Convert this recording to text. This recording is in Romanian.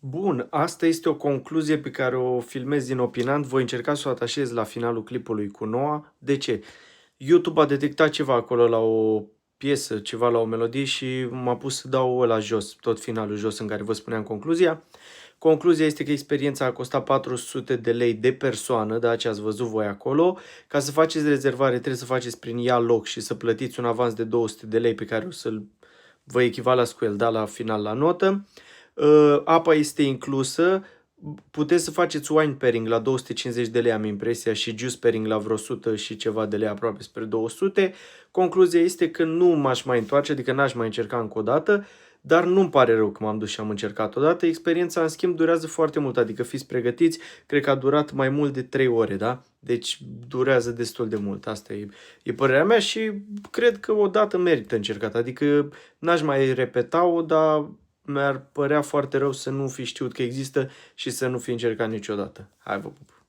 Bun, asta este o concluzie pe care o filmez din Opinant. Voi încerca să o atașez la finalul clipului cu Noa. De ce? YouTube a detectat ceva acolo la o piesă, ceva la o melodie și m-a pus să dau ăla jos, tot finalul jos în care vă spuneam concluzia. Concluzia este că experiența a costat 400 de lei de persoană, da, ce ați văzut voi acolo. Ca să faceți rezervare trebuie să faceți prin ea loc și să plătiți un avans de 200 de lei pe care o să-l vă echivalați cu el, da, la final la notă. Apa este inclusă, puteți să faceți wine pairing la 250 de lei, am impresia, și juice pairing la vreo 100 și ceva de lei, aproape spre 200. Concluzia este că nu m-aș mai întoarce, adică n-aș mai încerca încă o dată, dar nu-mi pare rău că m-am dus și am încercat odată. Experiența, în schimb, durează foarte mult, adică fiți pregătiți, cred că a durat mai mult de 3 ore, da? Deci durează destul de mult, asta e părerea mea și cred că odată merită încercat, adică n-aș mai repeta-o, dar mi-ar părea foarte rău să nu fi știut că există și să nu fi încercat niciodată. Hai, vă pup!